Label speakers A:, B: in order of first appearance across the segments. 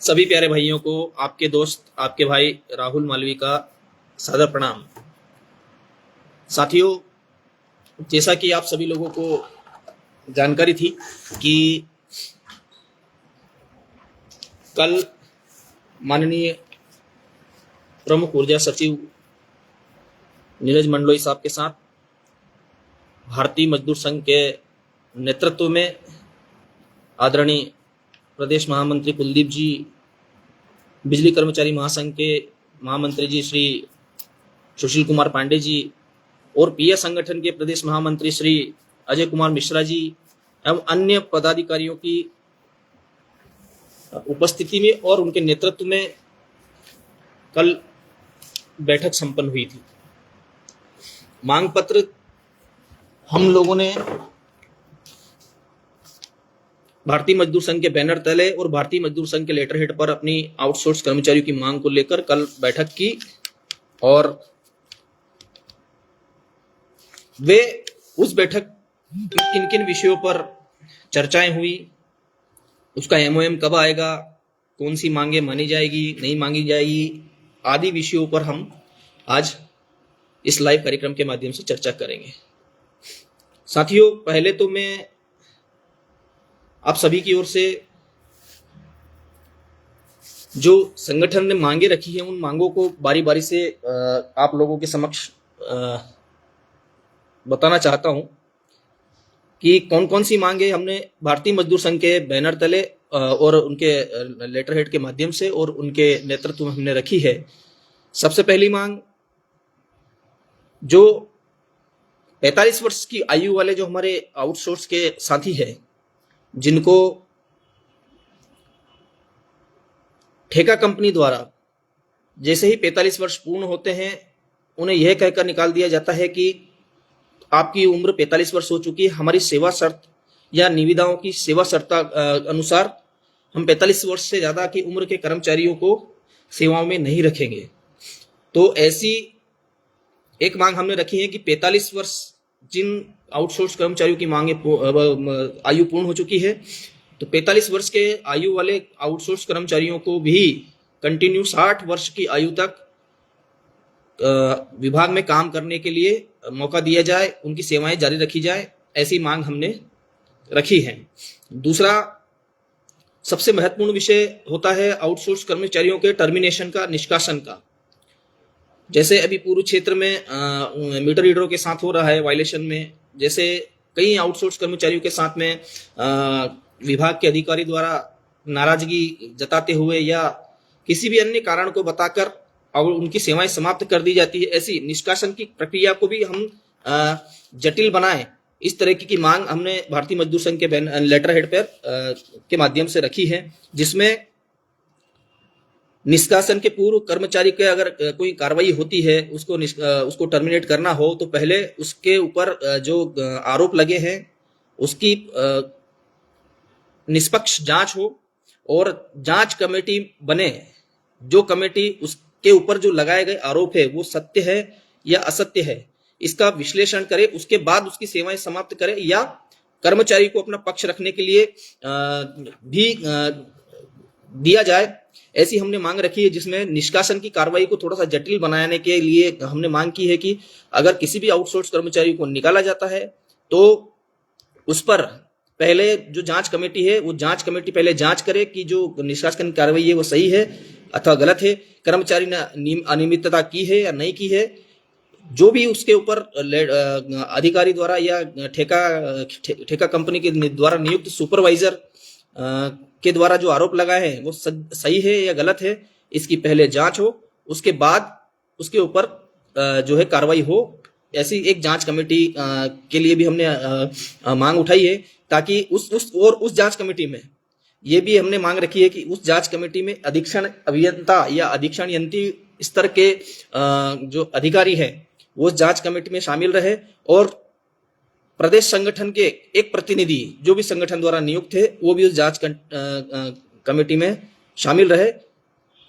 A: सभी प्यारे भाइयों को आपके दोस्त आपके भाई राहुल मालवी का सादर प्रणाम। साथियों, जैसा कि आप सभी लोगों को जानकारी थी कि कल माननीय प्रमुख ऊर्जा सचिव नीरज मंडलोई साहब के साथ भारतीय मजदूर संघ के नेतृत्व में आदरणीय प्रदेश महामंत्री कुलदीप जी, बिजली कर्मचारी महासंघ के महामंत्री जी श्री सुशील कुमार पांडे जी और पीएस संगठन के प्रदेश महामंत्री श्री अजय कुमार मिश्रा जी एवं अन्य पदाधिकारियों की उपस्थिति में और उनके नेतृत्व में कल बैठक संपन्न हुई थी। मांग पत्र हम लोगों ने भारतीय मजदूर संघ के बैनर तले और भारतीय मजदूर संघ के लेटर हेड पर अपनी आउटसोर्स कर्मचारियों की मांग को लेकर कल बैठक की और वे उस बैठक में किन किन विषयों पर चर्चाएं हुई, उसका एमओएम कब आएगा, कौन सी मांगे मानी जाएगी नहीं मांगी जाएगी आदि विषयों पर हम आज इस लाइव कार्यक्रम के माध्यम से चर्चा करेंगे। साथियों, पहले तो मैं आप सभी की ओर से जो संगठन ने मांगे रखी है उन मांगों को बारी बारी से आप लोगों के समक्ष बताना चाहता हूं कि कौन कौन सी मांगे हमने भारतीय मजदूर संघ के बैनर तले और उनके लेटर हेड के माध्यम से और उनके नेतृत्व में हमने रखी है। सबसे पहली मांग, जो 45 वर्ष की आयु वाले जो हमारे आउटसोर्स के साथी हैं, जिनको ठेका कंपनी द्वारा जैसे ही 45 वर्ष पूर्ण होते हैं उन्हें यह कहकर निकाल दिया जाता है कि आपकी उम्र 45 वर्ष हो चुकी है, हमारी सेवा शर्त या निविदाओं की सेवा शर्त अनुसार हम 45 वर्ष से ज्यादा की उम्र के कर्मचारियों को सेवाओं में नहीं रखेंगे। तो ऐसी एक मांग हमने रखी है कि 45 वर्ष जिन आउटसोर्स कर्मचारियों की मांगे आयु पूर्ण हो चुकी है, तो 45 वर्ष के आयु वाले आउटसोर्स कर्मचारियों को भी कंटिन्यू 60 वर्ष की आयु तक विभाग में काम करने के लिए मौका दिया जाए, उनकी सेवाएं जारी रखी जाए, ऐसी मांग हमने रखी है। दूसरा सबसे महत्वपूर्ण विषय होता है आउटसोर्स कर्मचारियों के टर्मिनेशन का, निष्कासन का। जैसे अभी पूर्व क्षेत्र में मीटर रीडरों के साथ हो रहा है वायलेशन में, जैसे कई आउटसोर्स कर्मचारियों के साथ में विभाग के अधिकारी द्वारा नाराजगी जताते हुए या किसी भी अन्य कारण को बताकर और उनकी सेवाएं समाप्त कर दी जाती है, ऐसी निष्कासन की प्रक्रिया को भी हम जटिल बनाएं, इस तरह की मांग हमने भारतीय मजदूर संघ के लेटर हेड पर के माध्यम से रखी है, जिसमें निष्कासन के पूर्व कर्मचारी के अगर कोई कार्रवाई होती है, उसको टर्मिनेट करना हो, तो पहले उसके ऊपर जो आरोप लगे हैं उसकी निष्पक्ष जांच हो और जांच कमेटी बने। जो कमेटी उसके ऊपर जो लगाए गए आरोप है वो सत्य है या असत्य है, इसका विश्लेषण करे, उसके बाद उसकी सेवाएं समाप्त करे या कर्मचारी को अपना पक्ष रखने के लिए भी दिया जाए, ऐसी हमने मांग रखी है। जिसमें निष्कासन की कार्रवाई को थोड़ा सा जटिल बनाने के लिए हमने मांग की है कि अगर किसी भी आउटसोर्स कर्मचारी को निकाला जाता है तो उस पर पहले जो जांच कमेटी है वो जांच कमेटी पहले जांच करे कि जो निष्कासन की कार्रवाई है वो सही है अथवा गलत है, कर्मचारी ने अनियमितता की है या नहीं की है। जो भी उसके ऊपर अधिकारी द्वारा या ठेका कंपनी के द्वारा नियुक्त सुपरवाइजर के द्वारा जो आरोप लगाए हैं वो सही है या गलत है, इसकी पहले जांच हो, उसके बाद उसके ऊपर जो है कार्रवाई हो। ऐसी एक जांच कमेटी के लिए भी हमने मांग उठाई है, ताकि उस जांच कमेटी में ये भी हमने मांग रखी है कि उस जांच कमेटी में अधीक्षण अभियंता या अधीक्षण यंत्री स्तर के जो अधिकारी है वो उस जांच कमेटी में शामिल रहे और प्रदेश संगठन के एक प्रतिनिधि जो भी संगठन द्वारा नियुक्त है वो भी उस जांच कमेटी में शामिल रहे,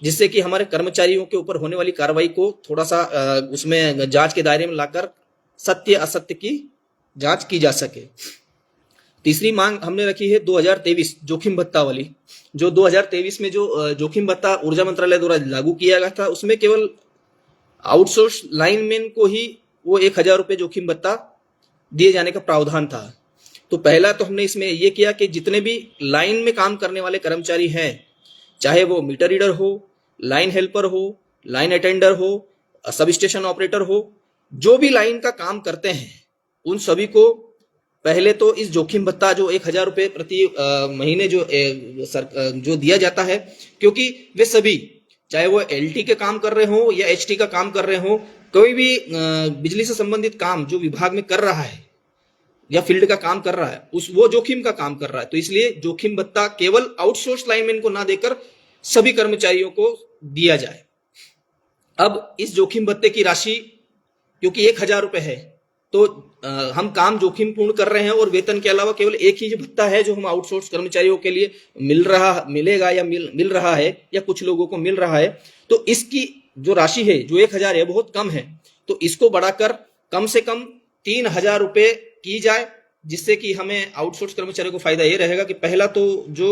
A: जिससे कि हमारे कर्मचारियों के ऊपर होने वाली कार्रवाई को थोड़ा सा उसमें जांच के दायरे में लाकर सत्य असत्य की जांच की जा सके। तीसरी मांग हमने रखी है 2023 जोखिम भत्ता वाली। जो 2023 में जो जोखिम भत्ता ऊर्जा मंत्रालय द्वारा लागू किया गया था, उसमें केवल आउटसोर्स लाइनमैन को ही वो 1,000 रुपये जोखिम भत्ता दिए जाने का प्रावधान था। तो पहला तो हमने इसमें ये किया कि जितने भी लाइन में काम करने वाले कर्मचारी हैं, चाहे वो मीटर रीडर हो, लाइन हेल्पर हो, लाइन अटेंडर हो, सब स्टेशन ऑपरेटर हो, जो भी लाइन का काम करते हैं, उन सभी को पहले तो इस जोखिम भत्ता जो 1,000 रुपये प्रति महीने जो दिया जाता है, क्योंकि वे सभी, चाहे वो एलटी के काम कर रहे हो या एचटी का काम कर रहे हो, कोई भी बिजली से संबंधित काम जो विभाग में कर रहा है या फील्ड का काम कर रहा है, वो जोखिम का काम कर रहा है। तो इसलिए जोखिम भत्ता केवल आउटसोर्स लाइनमैन को ना देकर सभी कर्मचारियों को दिया जाए। अब इस जोखिम भत्ते की राशि क्योंकि 1,000 रुपये है, तो हम काम जोखिम पूर्ण कर रहे हैं और वेतन के अलावा केवल एक ही भत्ता है जो हम आउटसोर्स कर्मचारियों के लिए मिलेगा या मिल रहा है या कुछ लोगों को मिल रहा है। तो इसकी जो राशि है जो 1,000 है बहुत कम है, तो इसको बढ़ाकर कम से कम 3,000 रुपये की जाए, जिससे कि हमें आउटसोर्स कर्मचारियों को फायदा ये रहेगा कि पहला तो जो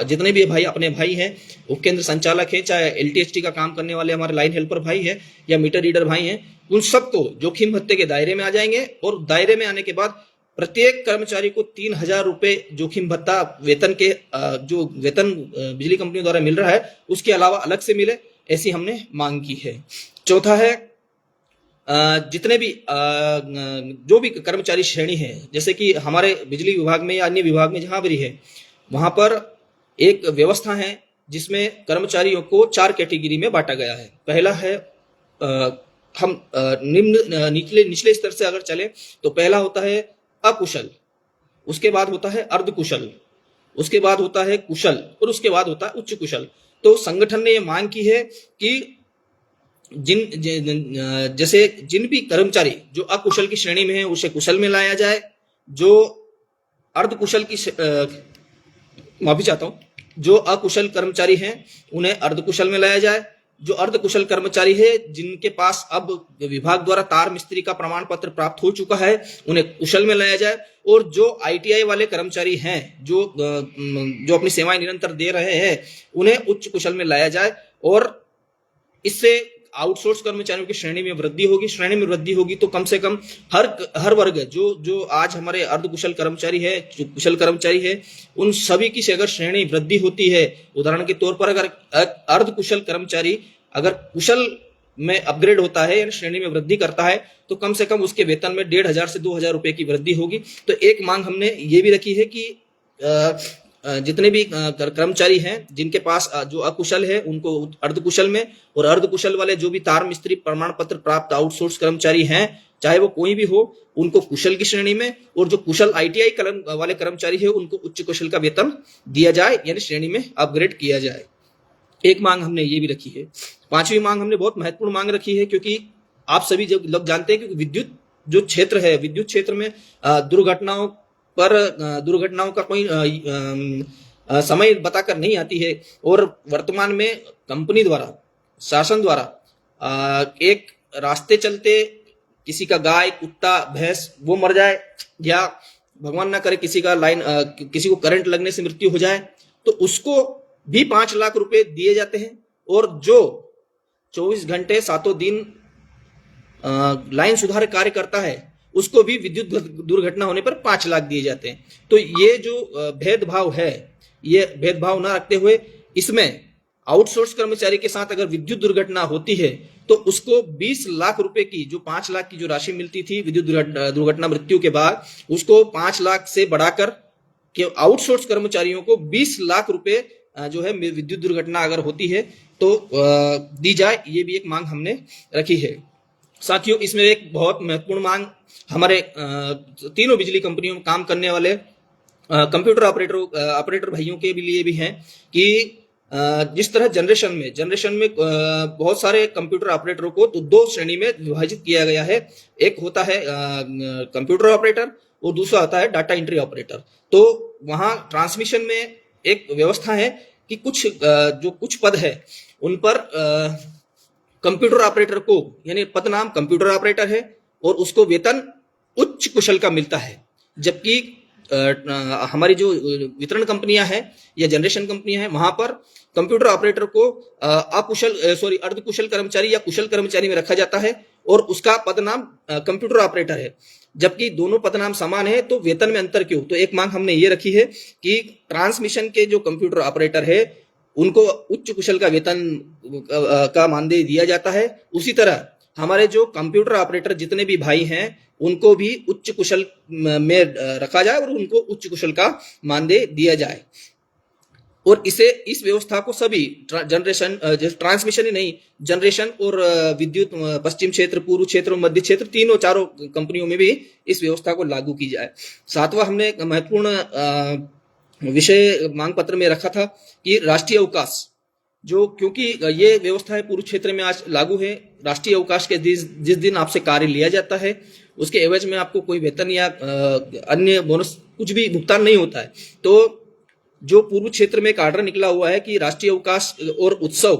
A: जितने भी भाई अपने भाई हैं, उपकेंद्र संचालक हैं, चाहे एलटीएचटी का काम करने वाले हमारे लाइन हेल्पर भाई हैं या मीटर रीडर भाई हैं, उन सबको जोखिम भत्ते के दायरे में आ जाएंगे। और दायरे में आने के बाद प्रत्येक कर्मचारी को 3,000 रुपये जोखिम भत्ता वेतन के जो वेतन बिजली कंपनी द्वारा मिल रहा है उसके अलावा अलग से मिले, ऐसी हमने मांग की है। चौथा है जितने भी जो भी कर्मचारी श्रेणी है, जैसे कि हमारे बिजली विभाग में या अन्य विभाग में जहां भी है, वहां पर एक व्यवस्था है जिसमें कर्मचारियों को 4 कैटेगरी में बांटा गया है। पहला है हम निचले स्तर से अगर चले तो पहला होता है अकुशल, उसके बाद होता है अर्धकुशल, उसके बाद होता है कुशल और उसके बाद होता है उच्च कुशल। तो संगठन ने यह मांग की है कि जैसे जिन भी कर्मचारी जो अकुशल की श्रेणी में है उसे कुशल में लाया जाए, जो अर्धकुशल की माफी चाहता हूं, जो अकुशल कर्मचारी हैं उन्हें अर्धकुशल में लाया जाए, जो अर्धकुशल कर्मचारी है जिनके पास अब विभाग द्वारा तार मिस्त्री का प्रमाण पत्र प्राप्त हो चुका है उन्हें कुशल में लाया जाए, और जो आईटीआई वाले कर्मचारी हैं जो अपनी सेवाएं निरंतर दे रहे हैं उन्हें उच्च कुशल में लाया जाए। और इससे आउटसोर्स कर्मचारियों की श्रेणी में वृद्धि होगी। श्रेणी में वृद्धि होगी तो कम से कम हर वर्ग जो आज हमारे अर्धकुशल कर्मचारी है, जो कुशल कर्मचारी है, उन सभी की अगर श्रेणी वृद्धि होती है, उदाहरण के तौर पर अगर अर्धकुशल कर्मचारी अगर कुशल में अपग्रेड होता है यानी श्रेणी में वृद्धि करता है तो कम से कम उसके वेतन में 1,500 से 2,000 रुपए की वृद्धि होगी। तो एक मांग हमने ये भी रखी है कि जितने भी कर्मचारी हैं जिनके पास जो अकुशल है उनको अर्धकुशल में, और अर्धकुशल वाले जो भी तार मिस्त्री प्रमाण पत्र प्राप्त आउटसोर्स कर्मचारी हैं, चाहे वो कोई भी हो, उनको कुशल की श्रेणी में, और जो कुशल आईटीआई वाले कर्मचारी है उनको उच्च कुशल का वेतन दिया जाए यानी श्रेणी में अपग्रेड किया जाए। एक मांग हमने ये भी रखी है। पांचवी मांग हमने बहुत महत्वपूर्ण मांग रखी है, क्योंकि आप सभी जब लोग जानते हैं कि विद्युत जो क्षेत्र है, विद्युत क्षेत्र में दुर्घटनाओं का कोई समय बताकर नहीं आती है, और वर्तमान में कंपनी द्वारा, शासन द्वारा एक रास्ते चलते किसी का गाय, कुत्ता, भैंस वो मर जाए, या भगवान ना करे किसी को करंट लगने से मृत्यु हो जाए, तो उसको भी 5 लाख रुपए दिए जाते हैं। और जो 24 घंटे 7 दिन लाइन सुधार कार्य करता है उसको भी विद्युत दुर्घटना होने पर 5 लाख दिए जाते हैं। तो ये जो भेदभाव है, ये भेदभाव ना रखते हुए इसमें आउटसोर्स कर्मचारी के साथ अगर विद्युत दुर्घटना होती है तो उसको 20 लाख रुपए की, जो 5 लाख की जो राशि मिलती थी विद्युत दुर्घटना मृत्यु के बाद, उसको 5 लाख से बढ़ाकर कि आउटसोर्स कर्मचारियों को 20 लाख रुपए जो है विद्युत दुर्घटना अगर होती है तो दी जाए। ये भी एक मांग हमने रखी है। साथियों, इसमें एक बहुत महत्वपूर्ण मांग हमारे तीनों बिजली कंपनियों में काम करने वाले कंप्यूटर ऑपरेटर भाइयों के लिए भी है कि जिस तरह जनरेशन में बहुत सारे कंप्यूटर ऑपरेटरों को तो 2 श्रेणी में विभाजित किया गया है। एक होता है कंप्यूटर ऑपरेटर और दूसरा होता है डाटा एंट्री ऑपरेटर। तो वहां ट्रांसमिशन में एक व्यवस्था है कि कुछ पद है उन पर कंप्यूटर ऑपरेटर को, यानी पद नाम कंप्यूटर ऑपरेटर है और उसको वेतन उच्च कुशल का मिलता है, जबकि हमारी जो वितरण कंपनियां हैं या जनरेशन कंपनियां हैं, वहां पर कंप्यूटर ऑपरेटर को अर्धकुशल कर्मचारी या कुशल कर्मचारी में रखा जाता है और उसका पदनाम कंप्यूटर ऑपरेटर है। जबकि दोनों पदनाम समान है तो वेतन में अंतर क्यों? तो एक मांग हमने ये रखी है कि ट्रांसमिशन के जो कंप्यूटर ऑपरेटर है उनको उच्च कुशल का वेतन का मानदेय दिया जाता है। उसी तरह हमारे जो कंप्यूटर ऑपरेटर जितने भी भाई हैं उनको भी उच्च कुशल में रखा जाए और उनको उच्च कुशल का मानदेय दिया जाए। और इस व्यवस्था को सभी जनरेशन ट्रांसमिशन ही नहीं, जनरेशन और विद्युत पश्चिम क्षेत्र, पूर्व क्षेत्र और मध्य क्षेत्र, तीनों चारों कंपनियों में भी इस व्यवस्था को लागू की जाए। सातवां हमने एक महत्वपूर्ण विषय मांग पत्र में रखा था कि राष्ट्रीय अवकाश, जो क्योंकि ये व्यवस्था है पूर्व क्षेत्र में आज लागू है, राष्ट्रीय अवकाश के जिस दिन आपसे कार्य लिया जाता है उसके एवज में आपको कोई वेतन या अन्य बोनस कुछ भी भुगतान नहीं होता है। तो जो पूर्व क्षेत्र में एक आर्डर निकला हुआ है कि राष्ट्रीय अवकाश और उत्सव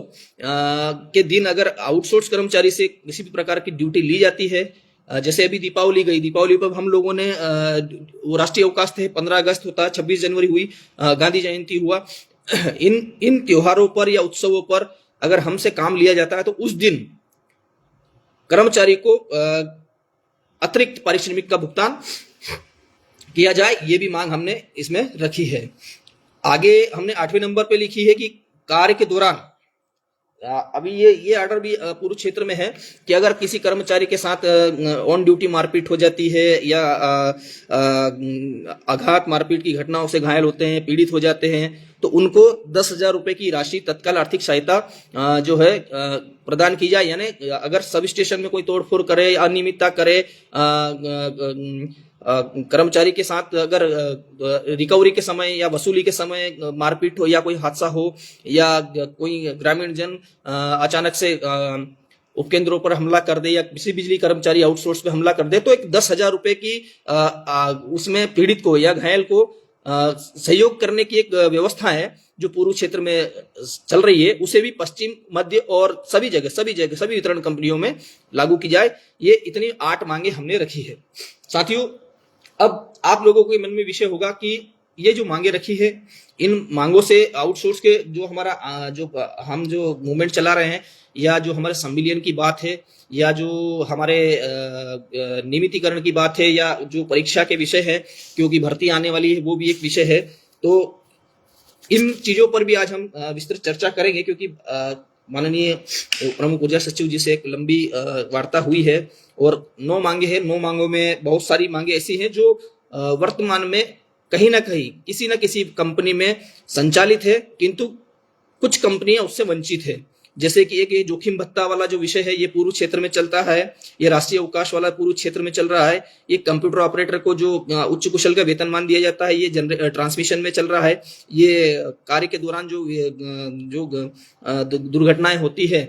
A: के दिन अगर आउटसोर्स कर्मचारी से किसी भी प्रकार की ड्यूटी ली जाती है, जैसे अभी दीपावली गई, दीपावली पर हम लोगों ने वो राष्ट्रीय अवकाश थे, 15 अगस्त होता है, 26 जनवरी हुई, गांधी जयंती हुआ, इन त्योहारों पर या उत्सवों पर अगर हमसे काम लिया जाता है तो उस दिन कर्मचारी को अतिरिक्त पारिश्रमिक का भुगतान किया जाए। ये भी मांग हमने इसमें रखी है। आगे हमने 8वें नंबर पे लिखी है कि कार्य के दौरान, अभी ये ऑर्डर भी पूर्व क्षेत्र में है कि अगर किसी कर्मचारी के साथ ऑन ड्यूटी मारपीट हो जाती है या आघात मारपीट की घटनाओं से घायल होते हैं, पीड़ित हो जाते हैं, तो उनको 10,000 रुपए की राशि तत्काल आर्थिक सहायता जो है प्रदान की जाए। यानी अगर सब स्टेशन में कोई तोड़फोड़ करे, अनियमितता करे, कर्मचारी के साथ अगर रिकवरी के समय या वसूली के समय मारपीट हो या कोई हादसा हो या कोई ग्रामीण जन अचानक से उपकेंद्रों पर हमला कर दे या किसी बिजली कर्मचारी आउटसोर्स पे हमला कर दे, तो एक 10,000 रुपए की उसमें पीड़ित को या घायल को सहयोग करने की एक व्यवस्था है जो पूर्व क्षेत्र में चल रही है, उसे भी पश्चिम, मध्य और सभी जगह सभी वितरण कंपनियों में लागू की जाए। ये इतनी 8 मांगे हमने रखी है। साथियों, अब आप लोगों के मन में विषय होगा कि ये जो मांगे रखी है, इन मांगों से आउटसोर्स के जो हमारा हम जो मूवमेंट चला रहे हैं या जो हमारे संविलियन की बात है या जो हमारे नियमितीकरण की बात है या जो परीक्षा के विषय है, क्योंकि भर्ती आने वाली है वो भी एक विषय है, तो इन चीजों पर भी आज हम विस्तृत चर्चा करेंगे। क्योंकि माननीय प्रमुख ऊर्जा सचिव जी से एक लंबी वार्ता हुई है और 9 मांगे हैं। 9 मांगों में बहुत सारी मांगे ऐसी हैं जो वर्तमान में कहीं ना कहीं किसी न किसी कंपनी में संचालित है, किंतु कुछ कंपनियां उससे वंचित है। जैसे कि एक ये जोखिम भत्ता वाला जो विषय है, ये पूर्व क्षेत्र में चलता है, ये राष्ट्रीय अवकाश वाला पूर्व क्षेत्र में चल रहा है, ये कंप्यूटर ऑपरेटर को जो उच्च कुशल का वेतनमान दिया जाता है, ये ट्रांसमिशन में चल रहा है, ये कार्य के दौरान जो दुर्घटनाएं होती है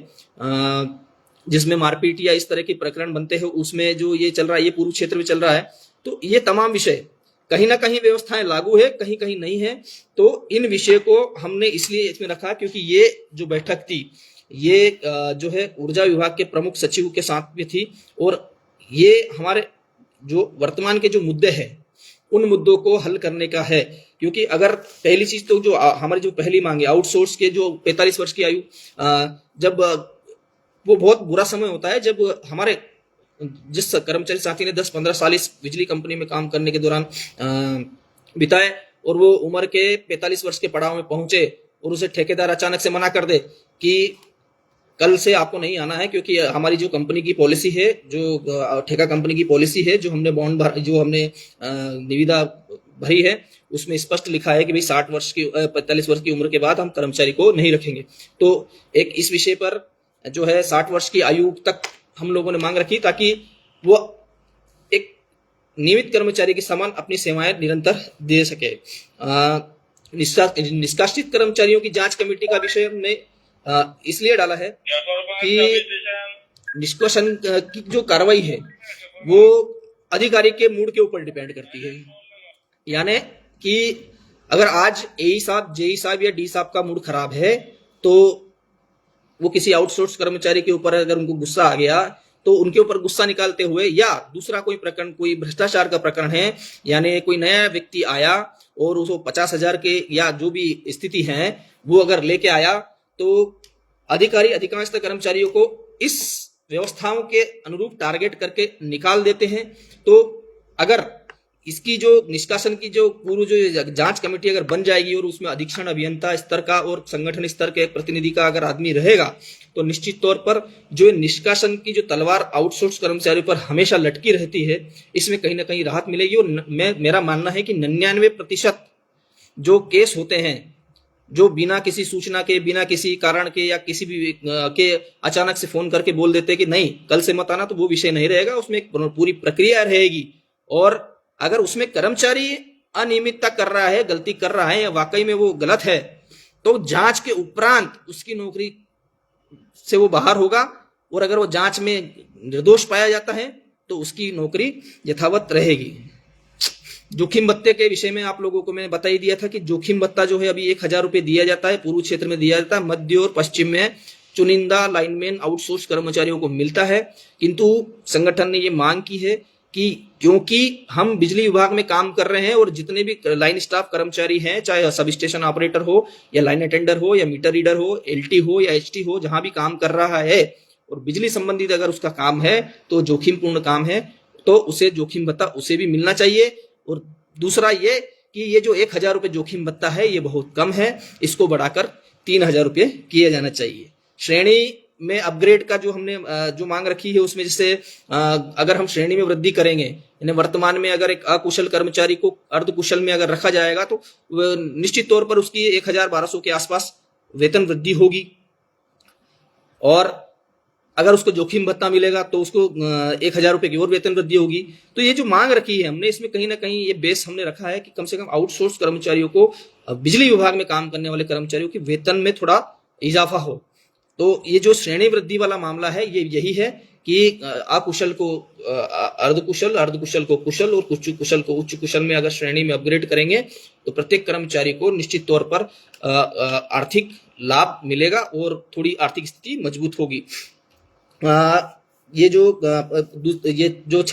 A: जिसमें मारपीट या इस तरह के प्रकरण बनते हैं, उसमें जो ये चल रहा है, ये पूर्व क्षेत्र में चल रहा है। तो ये तमाम विषय कहीं ना कहीं व्यवस्थाएं लागू है, कहीं कहीं नहीं है। तो इन विषय को हमने इसलिए इसमें रखा क्योंकि ये जो बैठक थी ये जो है ऊर्जा विभाग के प्रमुख सचिव के साथ में थी और ये हमारे जो वर्तमान के जो मुद्दे हैं उन मुद्दों को हल करने का है। क्योंकि अगर पहली चीज तो जो हमारी जो पहली मांग है, आउटसोर्स के जो 45 वर्ष की आयु, जब वो बहुत बुरा समय होता है जब हमारे जिस कर्मचारी साथी ने 10-15 साल इस बिजली कंपनी में काम करने के दौरान बिताए और वो उम्र के 45 वर्ष के पड़ाव में पहुंचे और उसे ठेकेदार अचानक से मना कर दे कि कल से आपको नहीं आना है, क्योंकि हमारी जो कंपनी की पॉलिसी है, जो ठेका कंपनी की पॉलिसी है, जो हमने जो हमने निविदा भरी है, उसमें स्पष्ट लिखा है कि भाई 45 वर्ष की उम्र के बाद हम कर्मचारी को नहीं रखेंगे। तो एक इस विषय पर जो है 60 वर्ष की आयु तक हम लोगों ने मांग रखी ताकि वो एक नियमित कर्मचारी के समान अपनी सेवाएं निरंतर दे सके। निष्कासित कर्मचारियों की जांच कमेटी का विषय हमने इसलिए डाला है कि निष्कासन की जो कार्रवाई है वो अधिकारी के मूड के ऊपर डिपेंड करती है। यानी कि अगर आज एई साहब, जेई साहब या डी साहब का मूड खराब है तो वो किसी आउटसोर्स कर्मचारी के ऊपर अगर उनको गुस्सा आ गया तो उनके ऊपर गुस्सा निकालते हुए, या दूसरा कोई प्रकरण, कोई भ्रष्टाचार का प्रकरण है, यानी कोई नया व्यक्ति आया और उसको 50,000 के या जो भी स्थिति है वो अगर लेके आया, तो अधिकारी अधिकांशतः कर्मचारियों को इस व्यवस्थाओं के अनुरूप टारगेट करके निकाल देते हैं। तो अगर इसकी जो निष्कासन की जो पूर्व जो जांच कमेटी अगर बन जाएगी और उसमें अधीक्षण अभियंता स्तर का और संगठन स्तर के एक प्रतिनिधि का अगर आदमी रहेगा, तो निश्चित तौर पर जो निष्कासन की जो तलवार आउटसोर्स कर्मचारियों पर हमेशा लटकी रहती है, इसमें कहीं ना कहीं राहत मिलेगी। और मेरा मानना है कि 99% जो केस होते हैं, जो बिना किसी सूचना के, बिना किसी कारण के या किसी भी के अचानक से फोन करके बोल देते कि नहीं कल से मत आना, तो वो विषय नहीं रहेगा, उसमें एक पूरी प्रक्रिया रहेगी। और अगर उसमें कर्मचारी अनियमितता कर रहा है, गलती कर रहा है या वाकई में वो गलत है, तो जांच के उपरांत उसकी नौकरी से वो बाहर होगा। और अगर वो जांच में निर्दोष पाया जाता है तो उसकी नौकरी यथावत रहेगी। जोखिम भत्ते के विषय में आप लोगों को मैंने बता ही दिया था कि जोखिम भत्ता जो है अभी 1,000 रुपए दिया जाता है, पूर्व क्षेत्र में दिया जाता है, मध्य और पश्चिम में चुनिंदा लाइनमैन आउटसोर्स कर्मचारियों को मिलता है। किंतु संगठन ने ये मांग की है कि क्योंकि हम बिजली विभाग में काम कर रहे हैं और जितने भी लाइन स्टाफ कर्मचारी हैं, चाहे सब स्टेशन ऑपरेटर हो या लाइन अटेंडर हो या मीटर रीडर हो, एलटी हो या एचटी हो, जहां भी काम कर रहा है और बिजली संबंधित अगर उसका काम है तो जोखिमपूर्ण काम है, तो उसे जोखिम भत्ता उसे भी मिलना चाहिए। और दूसरा ये कि ये जो 1,000 रुपए जोखिम भत्ता है ये बहुत कम है, इसको बढ़ाकर 3,000 रुपये किया जाना चाहिए। श्रेणी में अपग्रेड का जो हमने जो मांग रखी है उसमें जैसे अगर हम श्रेणी में वृद्धि करेंगे, यानी वर्तमान में अगर एक अकुशल कर्मचारी को अर्धकुशल में अगर रखा जाएगा तो निश्चित तौर पर उसकी 1,000-1,200 के आसपास वेतन वृद्धि होगी। और अगर उसको जोखिम भत्ता मिलेगा तो उसको 1,000 रुपए की और वेतन वृद्धि होगी। तो ये जो मांग रखी है हमने, इसमें कहीं ना कहीं ये बेस हमने रखा है कि कम से कम आउटसोर्स कर्मचारियों को, बिजली विभाग में काम करने वाले कर्मचारियों के वेतन में थोड़ा इजाफा हो। तो ये जो श्रेणी वृद्धि वाला मामला है ये यही है कि अकुशल को अर्धकुशल, अर्धकुशल को कुशल और कुछ कुशल को उच्च कुशल में अगर श्रेणी में अपग्रेड करेंगे तो प्रत्येक कर्मचारी को निश्चित तौर पर आर्थिक लाभ मिलेगा और थोड़ी आर्थिक स्थिति मजबूत होगी। ये जो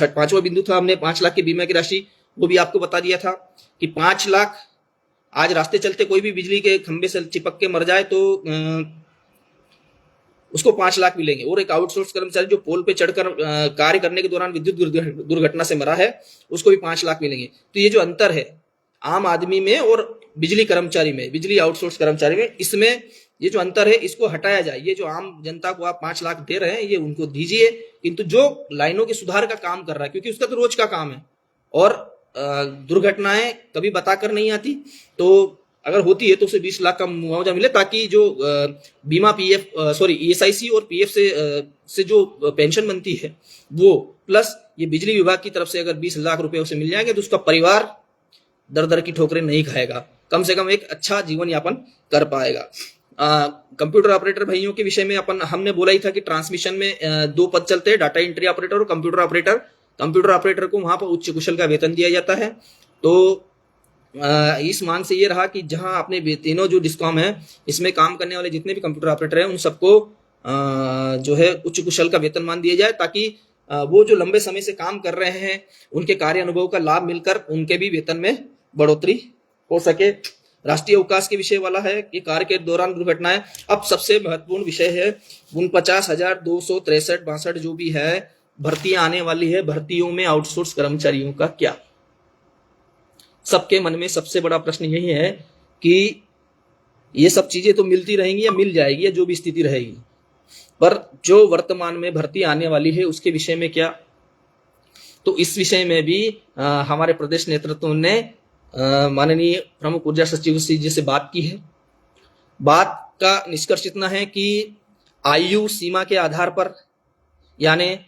A: पांचवा बिंदु था, हमने 5 लाख की बीमा की राशि वो भी आपको बता दिया था कि 5 लाख आज रास्ते चलते कोई भी बिजली के खंभे से चिपक के मर जाए तो उसको 5 लाख मिलेंगे। और एक आउटसोर्स कर्मचारी जो पोल पे चढ़कर कार्य करने के दौरान विद्युत दुर्घटना से मरा है उसको भी 5 लाख मिलेंगे। तो ये जो अंतर है आम आदमी में और बिजली कर्मचारी में, बिजली आउटसोर्स कर्मचारी में, इसमें ये जो अंतर है इसको हटाया जाए। ये जो आम जनता को आप 5 लाख दे रहे हैं ये उनको दीजिए, किंतु जो लाइनों के सुधार का काम कर रहा है, क्योंकि उसका तो रोज का काम है और दुर्घटनाएं कभी बताकर नहीं आती, तो अगर होती है तो उसे 20 लाख का मुआवजा मिले, ताकि जो बीमा ईएसआईसी और पीएफ से जो पेंशन बनती है वो, प्लस ये बिजली विभाग की तरफ से अगर 20 लाख रुपए उसे मिल जाएंगे तो उसका परिवार दर दर की ठोकरें नहीं खाएगा, कम से कम एक अच्छा जीवन यापन कर पाएगा। कंप्यूटर ऑपरेटर भाइयों के विषय में हमने बोला ही था कि ट्रांसमिशन में 2 पद चलते हैं, डाटा एंट्री ऑपरेटर और कंप्यूटर ऑपरेटर। कंप्यूटर ऑपरेटर को वहां पर उच्च कुशल का वेतन दिया जाता है। तो इस मांग से ये रहा कि जहां अपने तीनों जो डिस्कॉम है इसमें काम करने वाले जितने भी कंप्यूटर ऑपरेटर हैं उन सबको जो है उच्च कुशल का वेतनमान दिया जाए, ताकि वो जो लंबे समय से काम कर रहे हैं उनके कार्य अनुभव का लाभ मिलकर उनके भी वेतन में बढ़ोतरी हो सके। राष्ट्रीय अवकाश के विषय वाला है कि कार्य के दौरान दुर्घटनाएं। अब सबसे महत्वपूर्ण विषय है 49,263-62 जो भी है भर्तियां आने वाली है, भर्तियों में आउटसोर्स कर्मचारियों का क्या। सबके मन में सबसे बड़ा प्रश्न यही है कि ये सब चीजें तो मिलती रहेंगी या मिल जाएगी या जो भी स्थिति रहेगी, पर जो वर्तमान में भर्ती आने वाली है उसके विषय में क्या। तो इस विषय में भी हमारे प्रदेश नेतृत्व ने माननीय प्रमुख ऊर्जा सचिव जी से बात की है। बात का निष्कर्ष इतना है कि आयु सीमा के आधार पर, यानी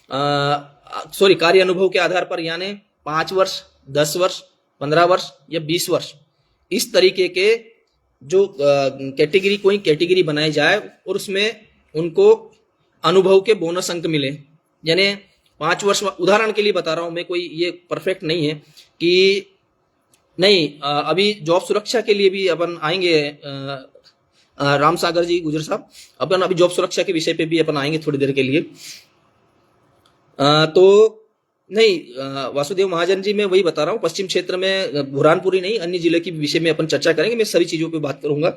A: कार्य अनुभव के आधार पर, यानी 5 वर्ष, 10 वर्ष, 15 वर्ष या 20 वर्ष, इस तरीके के जो कैटेगरी, कोई कैटेगरी बनाई जाए और उसमें उनको अनुभव के बोनस अंक मिले। यानी 5 वर्ष, उदाहरण के लिए बता रहा हूं मैं, कोई ये परफेक्ट नहीं है कि नहीं, अभी जॉब सुरक्षा के लिए भी अपन आएंगे, राम सागर जी गुजर साहब, अपन अभी जॉब सुरक्षा के विषय पे भी अपन आएंगे थोड़ी देर के लिए। तो नहीं, वासुदेव महाजन जी, मैं वही बता रहा हूँ, पश्चिम क्षेत्र में बुरहानपुरी नहीं, अन्य जिले की विषय में अपन चर्चा करेंगे, मैं सभी चीजों पे बात करूंगा।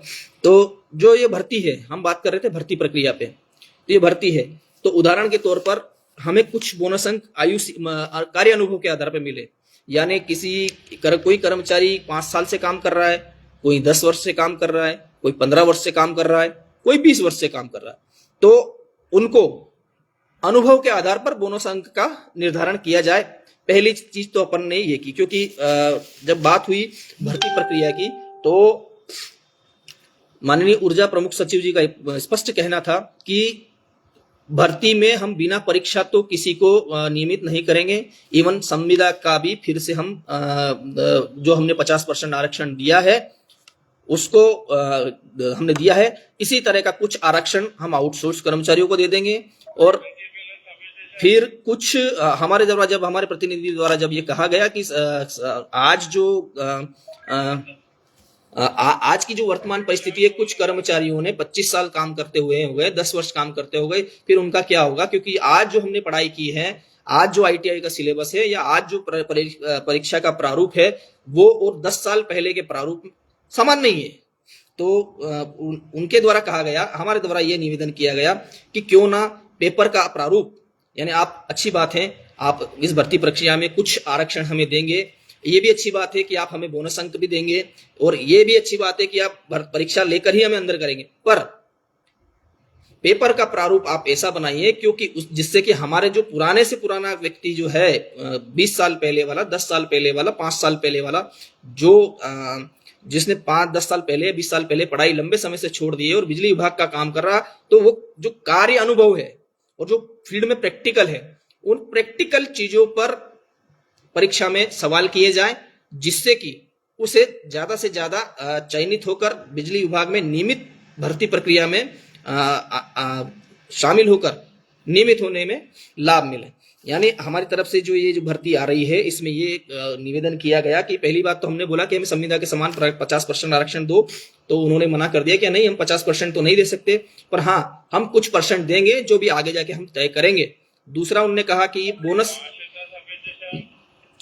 A: तो जो ये भर्ती है, हम बात कर रहे थे भर्ती प्रक्रिया पे, तो ये भर्ती है, तो उदाहरण के तौर पर हमें कुछ बोनस अंक कार्य अनुभव के आधार पर मिले, यानी कोई कर्मचारी 5 साल से काम कर रहा है, कोई 10 वर्ष से काम कर रहा है, कोई 15 वर्ष से काम कर रहा है, कोई 20 वर्ष से काम कर रहा है, तो उनको अनुभव के आधार पर बोनस अंक का निर्धारण किया जाए। पहली चीज तो अपन ने ये की, क्योंकि जब बात हुई भर्ती प्रक्रिया की, तो माननीय ऊर्जा प्रमुख सचिव जी का स्पष्ट कहना था कि भर्ती में हम बिना परीक्षा तो किसी को नियमित नहीं करेंगे। इवन संविदा का भी फिर से हम जो हमने 50% आरक्षण दिया है उसको हमने दिया है, इसी तरह का कुछ आरक्षण हम आउटसोर्स कर्मचारियों को दे देंगे। और फिर कुछ हमारे द्वारा, जब हमारे प्रतिनिधि द्वारा जब ये कहा गया कि आज की जो वर्तमान परिस्थिति है, कुछ कर्मचारियों ने 25 साल काम करते हुए हो गए, 10 वर्ष काम करते हो गए, फिर उनका क्या होगा? क्योंकि आज जो हमने पढ़ाई की है, आज जो आईटीआई का सिलेबस है, या आज जो परीक्षा का प्रारूप है, वो और 10 साल पहले के प्रारूप समान नहीं है। तो उनके द्वारा कहा गया, हमारे द्वारा ये निवेदन किया गया कि क्यों ना पेपर का प्रारूप, यानी आप, अच्छी बात है, आप इस भर्ती प्रक्रिया में कुछ आरक्षण हमें देंगे, ये भी अच्छी बात है कि आप हमें बोनस अंक भी देंगे, और ये भी अच्छी बात है कि आप परीक्षा लेकर ही हमें अंदर करेंगे, पर पेपर का प्रारूप आप ऐसा बनाइए क्योंकि जिससे कि हमारे जो पुराने से पुराना व्यक्ति जो है, 20 साल पहले वाला, 10 साल पहले वाला, 5 साल पहले वाला, जो जिसने 5-10 साल पहले, 20 साल पहले पढ़ाई लंबे समय से छोड़ दी है और बिजली विभाग का काम कर रहा, तो वो जो कार्य अनुभव है और जो फील्ड में प्रैक्टिकल है, उन प्रैक्टिकल चीजों पर परीक्षा में सवाल किए जाएं, जिससे कि उसे ज्यादा से ज्यादा चयनित होकर बिजली विभाग में नियमित भर्ती प्रक्रिया में शामिल होकर नियमित होने में लाभ मिले। यानी हमारी तरफ से जो ये जो भर्ती आ रही है, इसमें ये निवेदन किया गया कि पहली बात तो हमने बोला कि हमें संविदा के समान 50% आरक्षण दो, तो उन्होंने मना कर दिया कि नहीं, हम 50% तो नहीं दे सकते, पर हाँ, हम कुछ परसेंट देंगे जो भी आगे जाके हम तय करेंगे। दूसरा उन्होंने कहा कि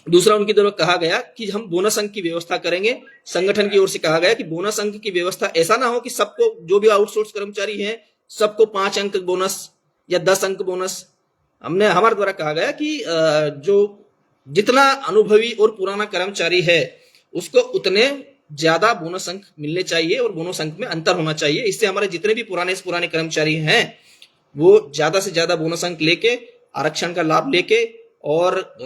A: दूसरा उनकी तरफ कहा गया कि हम बोनस अंक की व्यवस्था करेंगे। संगठन की ओर से कहा गया कि बोनस अंक की व्यवस्था ऐसा ना हो कि सबको, जो भी आउटसोर्स कर्मचारी हैं, सबको 5 अंक बोनस या 10 अंक बोनस। हमारे द्वारा कहा गया कि जो जितना अनुभवी और पुराना कर्मचारी है, उसको उतने ज्यादा बोनस अंक मिलने चाहिए और बोनस अंक में अंतर होना चाहिए। इससे हमारे जितने भी पुराने से पुराने कर्मचारी हैं, वो ज्यादा से ज्यादा बोनस अंक लेके, आरक्षण का लाभ लेके, और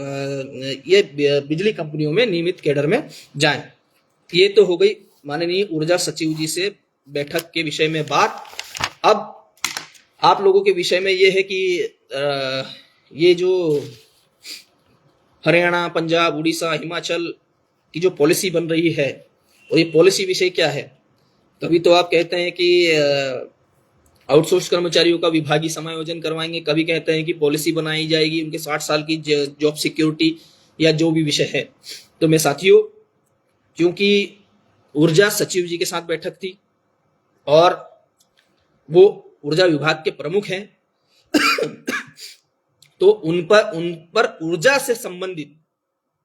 A: ये बिजली कंपनियों में नियमित कैडर में जाएं। ये तो हो गई माननीय ऊर्जा सचिव जी से बैठक के विषय में बात। अब आप लोगों के विषय में ये है कि ये जो हरियाणा, पंजाब, उड़ीसा, हिमाचल की जो पॉलिसी बन रही है, और ये पॉलिसी विषय क्या है? कभी तो आप कहते हैं कि आउटसोर्स कर्मचारियों का विभागीय समायोजन करवाएंगे, कभी कहते हैं कि पॉलिसी बनाई जाएगी उनके 60 साल की जॉब सिक्योरिटी, या जो भी विषय है। तो मैं साथियों, क्योंकि ऊर्जा सचिव जी के साथ बैठक थी और वो ऊर्जा विभाग के प्रमुख हैं, तो उन पर ऊर्जा से संबंधित,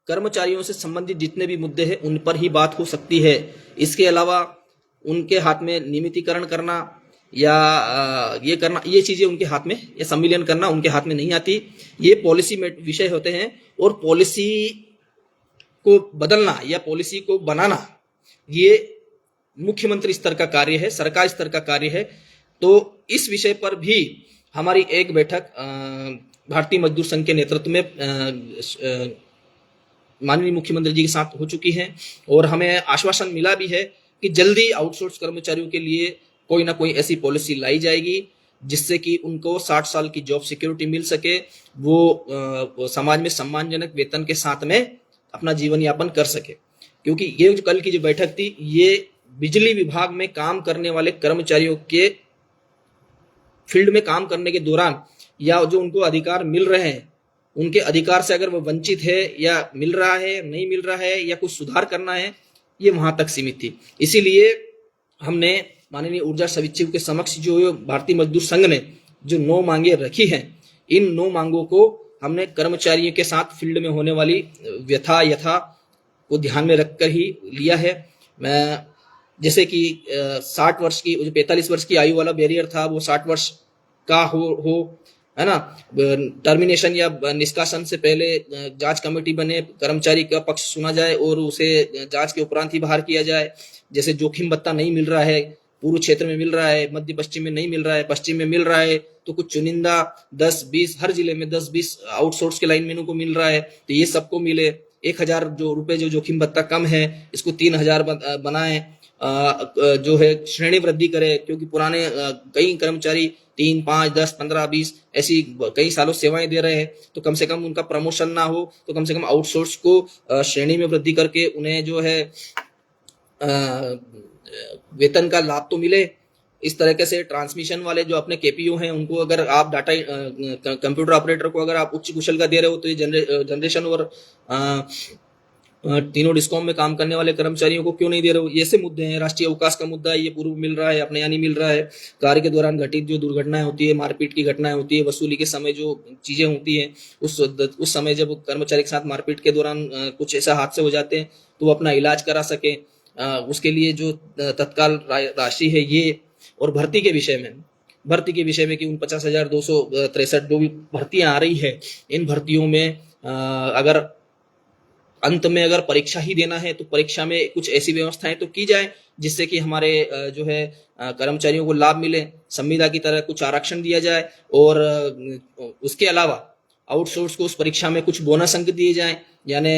A: कर्मचारियों से संबंधित जितने भी मुद्दे हैं, उन पर ही बात हो सकती है। इसके अलावा उनके हाथ में नियमितीकरण करना या ये करना, ये चीजें उनके हाथ में, या सम्मिलन करना उनके हाथ में नहीं आती। ये पॉलिसी में विषय होते हैं, और पॉलिसी को बदलना या पॉलिसी को बनाना, ये मुख्यमंत्री स्तर का कार्य है, सरकार स्तर का कार्य है। तो इस विषय पर भी हमारी एक बैठक भारतीय मजदूर संघ के नेतृत्व में माननीय मुख्यमंत्री जी के साथ हो चुकी है, और हमें आश्वासन मिला भी है कि जल्दी आउटसोर्स कर्मचारियों के लिए कोई ना कोई ऐसी पॉलिसी लाई जाएगी जिससे कि उनको 60 साल की जॉब सिक्योरिटी मिल सके, वो समाज में सम्मानजनक वेतन के साथ में अपना जीवन यापन कर सके। क्योंकि ये जो कल की जो बैठक थी, ये बिजली विभाग में काम करने वाले कर्मचारियों के फील्ड में काम करने के दौरान, या जो उनको अधिकार मिल रहे हैं, उनके अधिकार से अगर वो वंचित है, या मिल रहा है, नहीं मिल रहा है, या कुछ सुधार करना है, ये वहां तक सीमित थी। इसीलिए हमने माननीय ऊर्जा सचिव के समक्ष जो भारतीय मजदूर संघ ने जो 9 मांगे रखी हैं, इन 9 मांगों को हमने कर्मचारियों के साथ फील्ड में होने वाली व्यथा यथा को ध्यान में रखकर ही लिया है। मैं जैसे कि 60 वर्ष की, जो 45 वर्ष की आयु वाला बैरियर था वो 60 वर्ष का हो, है ना। टर्मिनेशन या निष्कासन से पहले जांच कमेटी बने, कर्मचारी का पक्ष सुना जाए और उसे जांच के उपरांत ही बाहर किया जाए। जैसे जोखिम भत्ता नहीं मिल रहा है, पूर्व क्षेत्र में मिल रहा है, मध्य पश्चिम में नहीं मिल रहा है, पश्चिम में मिल रहा है, तो कुछ चुनिंदा 10-20 हर जिले में 10-20 आउटसोर्स के लाइनमैनों को मिल रहा है, तो ये सबको मिले। 1000 जो रुपए जो जोखिम भत्ता कम है इसको 3000 बनाए। जो है श्रेणी वृद्धि करे, क्योंकि पुराने कई कर्मचारी 3, 5, 10, 15, 20 ऐसी कई सालों सेवाएं दे रहे हैं, तो कम से कम उनका प्रमोशन ना हो तो कम से कम आउटसोर्स को श्रेणी में वृद्धि करके उन्हें जो है वेतन का लाभ तो मिले। इस तरीके से ट्रांसमिशन वाले जो अपने केपीओ हैं उनको अगर आप डाटा कंप्यूटर ऑपरेटर को अगर आप उच्च कुशल का दे रहे हो तो ये जनरेशन और तीनों डिस्कॉम में काम करने वाले कर्मचारियों को क्यों नहीं दे रहे हो। ये से मुद्दे हैं। राष्ट्रीय अवकाश का मुद्दा है, ये पूर्व मिल रहा है, अपने यानी मिल रहा है। कार्य के दौरान घटित जो दुर्घटनाएं होती है, मारपीट की घटनाएं होती है, वसूली के समय जो चीजें होती हैं, उस समय जब कर्मचारी के साथ मारपीट के दौरान कुछ ऐसा हादसे हो जाते हैं तो वो अपना इलाज करा सके, उसके लिए जो तत्काल राशि है ये। और भर्ती के विषय में कि उन 50,263 जो भी भर्तियां आ रही है, इन भर्तियों में अगर अंत में अगर परीक्षा ही देना है तो परीक्षा में कुछ ऐसी व्यवस्थाएं तो की जाए जिससे कि हमारे जो है कर्मचारियों को लाभ मिले। संविदा की तरह कुछ आरक्षण दिया जाए और उसके अलावा आउटसोर्स को उस परीक्षा में कुछ बोनस अंक दिए जाए, यानी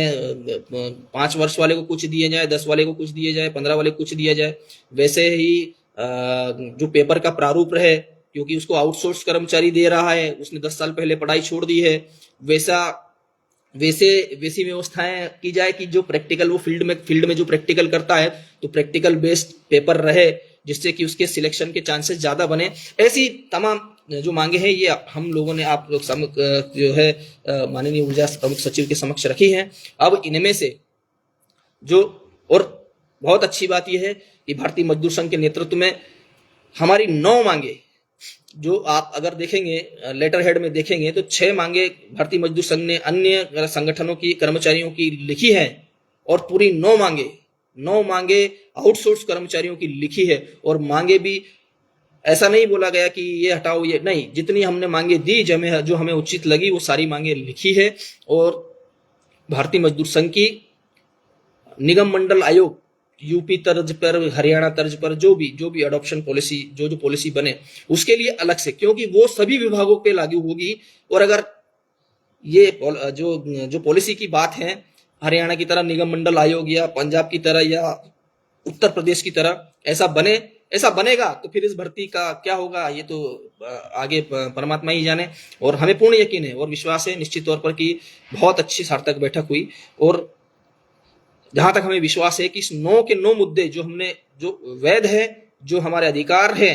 A: 5 वर्ष वाले को कुछ दिए जाए, 10 वाले को कुछ दिए जाए, 15 वाले को कुछ दिया जाए। वैसे ही जो पेपर का प्रारूप रहे, क्योंकि उसको आउटसोर्स कर्मचारी दे रहा है, उसने 10 साल पहले पढ़ाई छोड़ दी है, वैसी व्यवस्थाएं की जाए कि जो प्रैक्टिकल वो फील्ड में जो प्रैक्टिकल करता है तो प्रैक्टिकल बेस्ड पेपर रहे, जिससे कि उसके सिलेक्शन के चांसेस ज्यादा बने। ऐसी तमाम जो मांगे हैं ये हम लोगों ने आप लोग जो है माननीय ऊर्जा प्रमुख सचिव के समक्ष रखी हैं। अब इनमें से जो, और बहुत अच्छी बात यह है कि भारतीय मजदूर संघ के नेतृत्व में हमारी 9 मांगे, जो आप अगर देखेंगे लेटर हेड में देखेंगे तो 6 मांगे भारतीय मजदूर संघ ने अन्य संगठनों की कर्मचारियों की लिखी है और पूरी 9 मांगे आउटसोर्स कर्मचारियों की लिखी है। और मांगे भी ऐसा नहीं बोला गया कि ये हटाओ, ये नहीं, जितनी हमने मांगे दी जो हमें उचित लगी वो सारी मांगे लिखी है। और भारतीय मजदूर संघ की निगम मंडल आयोग यूपी तर्ज पर, हरियाणा तर्ज पर जो भी अडॉप्शन पॉलिसी जो पॉलिसी बने उसके लिए अलग से, क्योंकि वो सभी विभागों पे लागू होगी। और अगर ये जो पॉलिसी की बात है हरियाणा की तरह निगम मंडल आयोग या पंजाब की तरह या उत्तर प्रदेश की तरह ऐसा बनेगा तो फिर इस भर्ती का क्या होगा ये तो आगे परमात्मा ही जाने। और हमें पूर्ण यकीन है और विश्वास है निश्चित तौर पर कि बहुत अच्छी सार्थक बैठक हुई। और जहां तक हमें विश्वास है कि इस 9 के 9 मुद्दे जो वैध है, जो हमारे अधिकार है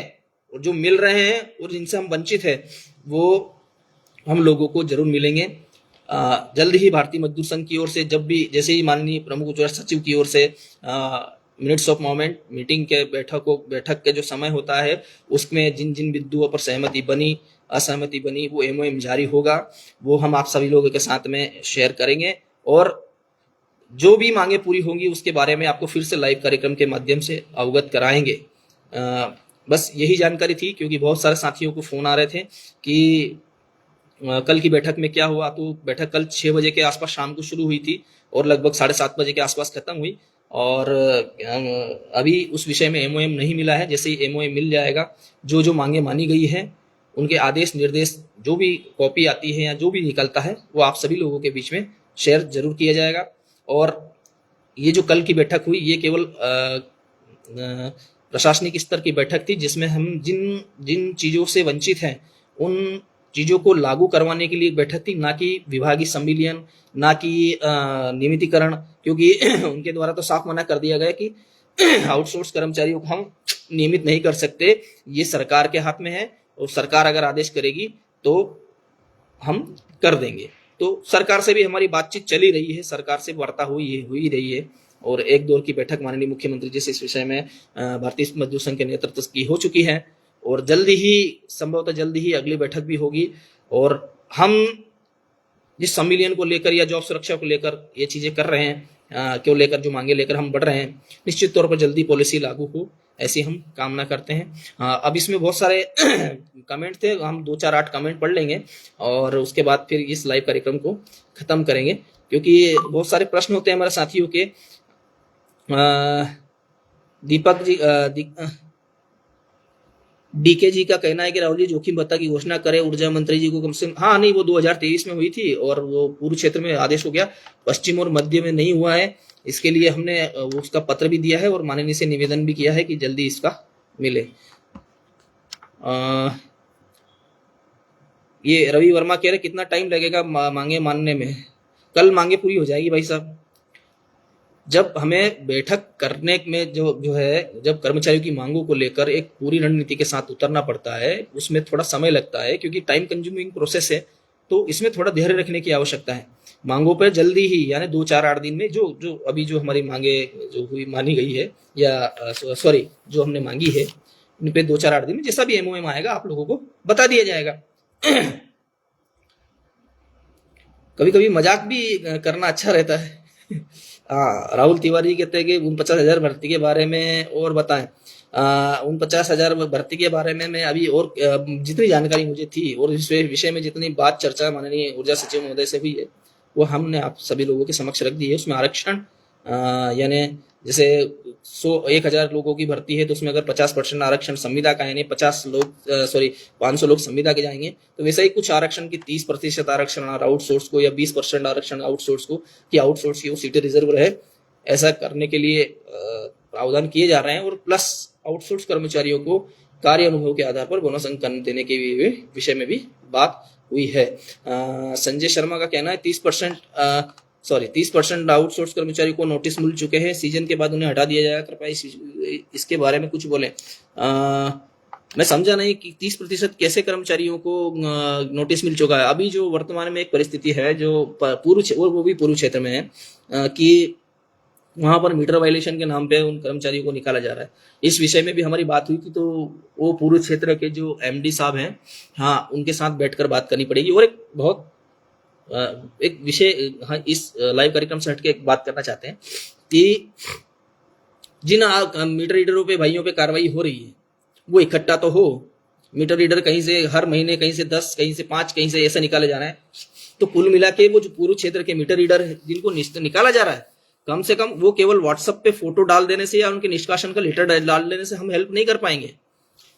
A: और जो मिल रहे हैं और जिनसे हम वंचित है, वो हम लोगों को जरूर मिलेंगे। जल्द ही भारतीय मजदूर संघ की ओर से जैसे ही माननीय प्रमुख ऊर्जा सचिव की ओर से मिनट्स ऑफ मोमेंट मीटिंग के बैठक के जो समय होता है उसमें जिन बिंदुओं पर सहमति बनी, असहमति बनी, वो MOM जारी होगा, वो हम आप सभी लोगों के साथ में शेयर करेंगे। और जो भी मांगे पूरी होंगी उसके बारे में आपको फिर से लाइव कार्यक्रम के माध्यम से अवगत कराएंगे। बस यही जानकारी थी, क्योंकि बहुत सारे साथियों को फोन आ रहे थे कि कल की बैठक में क्या हुआ। तो बैठक कल 6 बजे के आसपास शाम को शुरू हुई थी और लगभग 7:30 बजे के आसपास खत्म हुई। और अभी उस विषय में MOM नहीं मिला है। जैसे ही MOM मिल जाएगा, जो मांगे मानी गई है उनके आदेश निर्देश जो भी कॉपी आती है या जो भी निकलता है वो आप सभी लोगों के बीच में शेयर जरूर किया जाएगा। और ये जो कल की बैठक हुई ये केवल प्रशासनिक स्तर की बैठक थी, जिसमें हम जिन चीजों से वंचित हैं उन चीजों को लागू करवाने के लिए बैठक थी, ना कि विभागीय सम्मिलन, ना कि नियमितीकरण। क्योंकि उनके द्वारा तो साफ मना कर दिया गया कि आउटसोर्स कर्मचारियों को हम नियमित नहीं कर सकते, ये सरकार के हाथ में है और सरकार अगर आदेश करेगी तो हम कर देंगे। तो सरकार से भी हमारी बातचीत चली रही है, सरकार से वार्ता हुई रही है। और 1 दौर की बैठक माननीय मुख्यमंत्री जी से इस विषय में भारतीय मजदूर संघ के नेतृत्व की हो चुकी है और संभवतः जल्दी ही अगली बैठक भी होगी। और हम जिस संविलियन को लेकर या जॉब सुरक्षा को लेकर ये चीजें कर रहे हैं, क्यों लेकर जो मांगे लेकर हम बढ़ रहे हैं, निश्चित तौर पर जल्दी पॉलिसी लागू हो, ऐसी हम कामना करते हैं। अब इसमें बहुत सारे कमेंट थे, हम 2-4-8 कमेंट पढ़ लेंगे और उसके बाद फिर इस लाइव कार्यक्रम को खत्म करेंगे, क्योंकि बहुत सारे प्रश्न होते हैं हमारे साथियों के। दीपक जी, डीके जी का कहना है कि राहुल जी जोखिम भत्ता की घोषणा करें, ऊर्जा मंत्री जी को कम से कम। हाँ नहीं, वो 2023 में हुई थी और वो पूर्व क्षेत्र में आदेश हो गया, पश्चिम और मध्य में नहीं हुआ है। इसके लिए हमने उसका पत्र भी दिया है और माननीय से निवेदन भी किया है कि जल्दी इसका मिले। ये रवि वर्मा कह रहे कितना टाइम लगेगा मांगे मानने में? कल मांगे पूरी हो जाएगी भाई साहब। जब हमें बैठक करने में जो है, जब कर्मचारियों की मांगों को लेकर एक पूरी रणनीति के साथ उतरना पड़ता है, उसमें थोड़ा समय लगता है क्योंकि टाइम कंज्यूमिंग प्रोसेस है, तो इसमें थोड़ा धैर्य रखने की आवश्यकता है। मांगों पर जल्दी ही, यानी 2-4-8 दिन में जो अभी जो हमारी मांगे जो हुई मानी गई है, या सॉरी जो हमने मांगी है, इन पे 2-4-8 दिन में जैसा भी एमओएम आएगा आप लोगों को बता दिया जाएगा। कभी कभी मजाक भी करना अच्छा रहता है। हाँ, राहुल तिवारी कहते हैं कि 49,000 भर्ती के बारे में और बताएं। 49,000 भर्ती के बारे में मैं अभी और जितनी जानकारी मुझे थी और इस विषय में जितनी बात चर्चा माननीय ऊर्जा सचिव महोदय से हुई है, वो हमने आप सभी लोगों के समक्ष रख दी है। उसमें आरक्षण यानी जैसे 1,000 लोगों की भर्ती है तो उसमें अगर 50% आरक्षण संविदा का, यानी 500 लोग संविदा के जाएंगे, तो वैसे ही कुछ आरक्षण की 30% आरक्षण आउटसोर्स को या 20% आरक्षण आउटसोर्स को, कि आउटसोर्स की वो सीटें रिजर्व रहे, ऐसा करने के लिए प्रावधान किए जा रहे हैं। और प्लस आउटसोर्स कर्मचारियों को कार्य अनुभव के आधार पर बोनस अंक देने के विषय में भी बात हुई है। संजय शर्मा का कहना है 30% आउटसोर्स कर्मचारियों को नोटिस मिल चुके हैं, सीजन के बाद उन्हें हटा दिया जाएगा। कृपया इसके बारे में कुछ बोलें। मैं समझा नहीं कि 30% कैसे कर्मचारियों को नोटिस मिल चुका है। अभी जो वर्तमान में एक परिस्थिति है जो वो भी पूर्व क्षेत्र में है, कि वहां पर मीटर वायलेशन के नाम पे उन कर्मचारियों को निकाला जा रहा है। इस विषय में भी हमारी बात हुई थी, तो वो पूर्व क्षेत्र के जो एमडी साहब हैं, हाँ, उनके साथ बैठकर बात करनी पड़ेगी। और एक विषय, हाँ, इस लाइव कार्यक्रम से हटके एक बात करना चाहते हैं कि जिन मीटर रीडरों पे भाइयों पे कार्रवाई हो रही है, वो इकट्ठा तो हो। मीटर रीडर कहीं से हर महीने कहीं से 10, कहीं से 5, कहीं से ऐसा निकाले जा रहा है, तो कुल मिला के वो जो पूर्व क्षेत्र के मीटर रीडर है जिनको निकाला जा रहा है, कम से कम वो केवल व्हाट्सएप पे फोटो डाल देने से या उनके निष्कासन का लेटर डाल देने से हम हेल्प नहीं कर पाएंगे।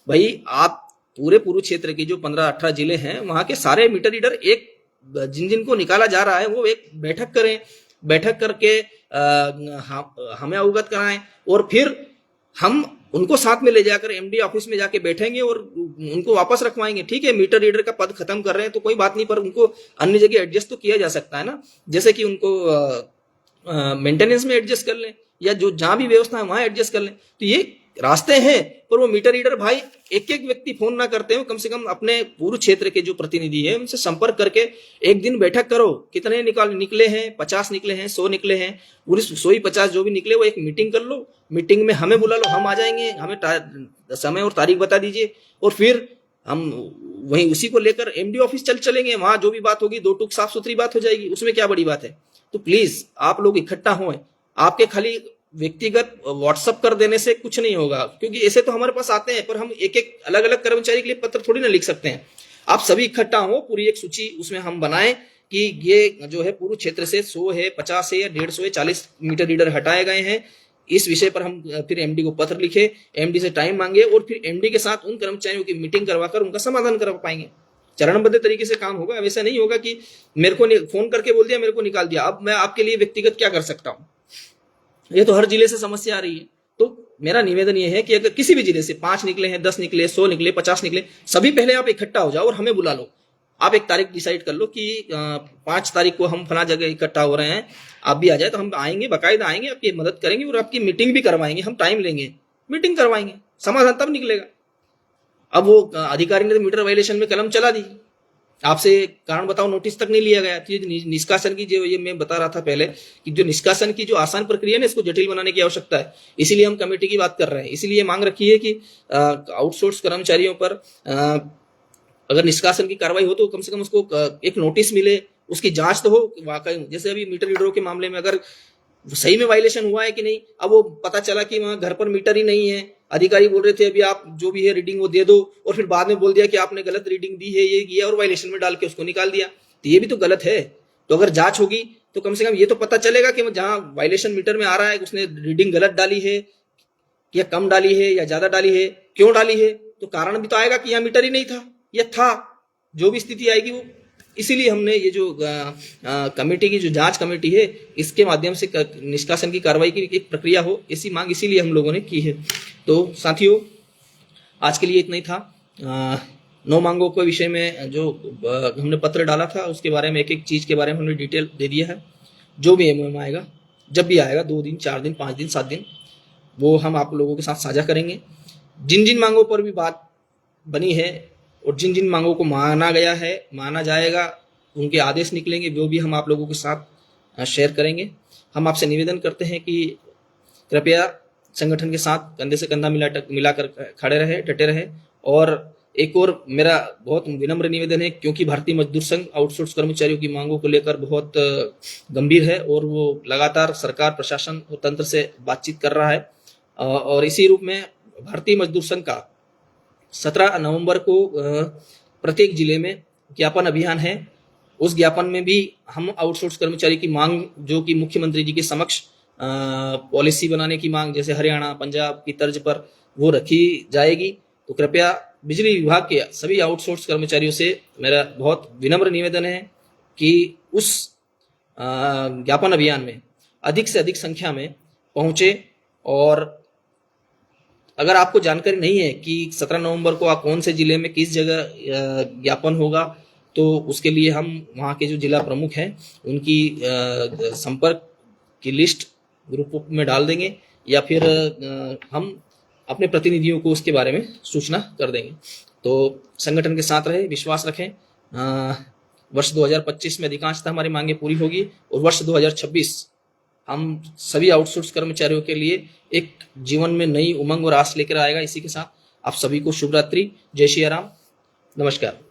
A: भाई आप पूरे पूर्व क्षेत्र के जो 15-18 जिले हैं, वहां के सारे मीटर रीडर एक जिनको निकाला जा रहा है वो एक बैठक करें, बैठक करके हमें अवगत कराएं और फिर हम उनको साथ में ले जाकर एमडी ऑफिस में जाके बैठेंगे और उनको वापस रखवाएंगे। ठीक है, मीटर रीडर का पद खत्म कर रहे हैं तो कोई बात नहीं, पर उनको अन्य जगह एडजस्ट तो किया जा सकता है ना, जैसे कि उनको मेंटेनेंस में एडजस्ट कर लें या जो जहां भी व्यवस्था है वहां एडजस्ट कर लें। तो ये रास्ते हैं, पर वो मीटर रीडर भाई एक एक व्यक्ति फोन ना करते हो, कम से कम अपने पूर्व क्षेत्र के जो प्रतिनिधि है उनसे संपर्क करके एक दिन बैठक करो। कितने निकले हैं, 50 निकले हैं, 100 निकले हैं, पूरी 100-50 जो भी निकले वो एक मीटिंग कर लो, मीटिंग में हमें बुला लो, हम आ जाएंगे, हमें समय और तारीख बता दीजिए और फिर हम वहीं उसी को लेकर एमडी ऑफिस चलेंगे। वहां जो भी बात होगी 2 टूक साफ सुथरी बात हो जाएगी, उसमें क्या बड़ी बात है। तो प्लीज आप लोग इकट्ठा हों। आपके खाली व्यक्तिगत व्हाट्सएप कर देने से कुछ नहीं होगा, क्योंकि ऐसे तो हमारे पास आते हैं, पर हम एक एक अलग अलग कर्मचारी के लिए पत्र थोड़ी ना लिख सकते हैं। आप सभी इकट्ठा हो, पूरी एक सूची उसमें हम बनाएं कि ये जो है पूर्व क्षेत्र से 100 है, 50 है या 150 है, 40 मीटर रीडर हटाए गए हैं। इस विषय पर हम फिर एमडी को पत्र लिखे, एमडी से टाइम मांगे और फिर एमडी के साथ उन कर्मचारियों की मीटिंग करवाकर उनका समाधान करवा पाएंगे। चरणबद्ध तरीके से काम होगा। वैसा नहीं होगा कि मेरे को फोन करके बोल दिया, मेरे को निकाल दिया, अब मैं आपके लिए व्यक्तिगत क्या कर सकता हूं। ये तो हर जिले से समस्या आ रही है। तो मेरा निवेदन ये है कि अगर किसी भी जिले से 5 निकले हैं, 10 निकले, 100 निकले, 50 निकले, सभी पहले आप इकट्ठा हो जाओ और हमें बुला लो। आप एक तारीख डिसाइड कर लो कि 5 तारीख को हम फला जगह इकट्ठा हो रहे हैं, आप भी आ जाए। तो हम आएंगे, बाकायदा आएंगे, आपकी मदद करेंगे और आपकी मीटिंग भी करवाएंगे। हम टाइम लेंगे, मीटिंग करवाएंगे, समाधान तब निकलेगा। अब वो अधिकारी ने तो मीटर वायलेशन में कलम चला दी, आपसे कारण बताओ नोटिस तक नहीं लिया गया। तो ये निष्कासन की जो ये मैं बता रहा था पहले कि जो निष्कासन की जो आसान प्रक्रिया है इसको जटिल बनाने की आवश्यकता है। इसीलिए हम कमेटी की बात कर रहे हैं। इसीलिए मांग रखी है कि आउटसोर्स कर्मचारियों पर अगर निष्कासन की कार्रवाई हो तो कम से कम उसको एक नोटिस मिले, उसकी जांच तो हो वाकई। जैसे अभी मीटर रीडरों के मामले में अगर सही में वायलेशन हुआ है कि नहीं, अब वो पता चला कि वहां घर पर मीटर ही नहीं है, अधिकारी बोल रहे थे अभी आप जो भी है रीडिंग वो दे दो, और फिर बाद में बोल दिया कि आपने गलत रीडिंग दी है, ये किया, और वायलेशन में डाल के उसको निकाल दिया, तो ये भी तो गलत है। तो अगर जांच होगी तो कम से कम ये तो पता चलेगा कि जहां वायलेशन मीटर में आ रहा है उसने रीडिंग गलत डाली है या कम डाली है या ज्यादा डाली है, क्यों डाली है, तो कारण भी तो आएगा कि यहाँ मीटर ही नहीं था या था, जो भी स्थिति आएगी वो। इसीलिए हमने ये जो कमेटी की जो जांच कमेटी है इसके माध्यम से निष्कासन की कार्रवाई की एक प्रक्रिया हो, ऐसी मांग इसीलिए हम लोगों ने की है। तो साथियों, आज के लिए इतना ही था। 9 मांगों के विषय में जो हमने पत्र डाला था उसके बारे में एक एक चीज के बारे में हमने डिटेल दे दिया है। जो भी एमओएम आएगा, जब भी आएगा, 2 दिन, 4 दिन, 5 दिन, 7 दिन, वो हम आप लोगों के साथ साझा करेंगे। जिन जिन मांगों पर भी बात बनी है और जिन जिन मांगों को माना गया है, माना जाएगा, उनके आदेश निकलेंगे, वो भी हम आप लोगों के साथ शेयर करेंगे। हम आपसे निवेदन करते हैं कि कृपया संगठन के साथ कंधे से कंधा मिलाकर खड़े रहे, डटे रहे। और एक और मेरा बहुत विनम्र निवेदन है, क्योंकि भारतीय मजदूर संघ आउटसोर्स कर्मचारियों की मांगों को लेकर बहुत गंभीर है और वो लगातार सरकार, प्रशासन और तंत्र से बातचीत कर रहा है, और इसी रूप में भारतीय मजदूर संघ का 17 नवंबर को प्रत्येक जिले में ज्ञापन अभियान है। उस ज्ञापन में भी हम आउटसोर्स कर्मचारी की मांग, जो कि मुख्यमंत्री जी के समक्ष पॉलिसी बनाने की मांग, जैसे हरियाणा, पंजाब की तर्ज पर, वो रखी जाएगी। तो कृपया बिजली विभाग के सभी आउटसोर्स कर्मचारियों से मेरा बहुत विनम्र निवेदन है कि उस ज्ञापन अभियान में अधिक से अधिक संख्या में पहुंचे। और अगर आपको जानकारी नहीं है कि 17 नवंबर को आप कौन से जिले में किस जगह ज्ञापन होगा, तो उसके लिए हम वहाँ के जो जिला प्रमुख हैं उनकी संपर्क की लिस्ट ग्रुप में डाल देंगे, या फिर हम अपने प्रतिनिधियों को उसके बारे में सूचना कर देंगे। तो संगठन के साथ रहे, विश्वास रखें। वर्ष 2025 में अधिकांशतः हमारी मांगे पूरी होगी, और वर्ष 2026 हम सभी आउटसोर्स कर्मचारियों के लिए एक जीवन में नई उमंग और आस लेकर आएगा। इसी के साथ आप सभी को शुभ रात्रि, जय श्री राम, नमस्कार।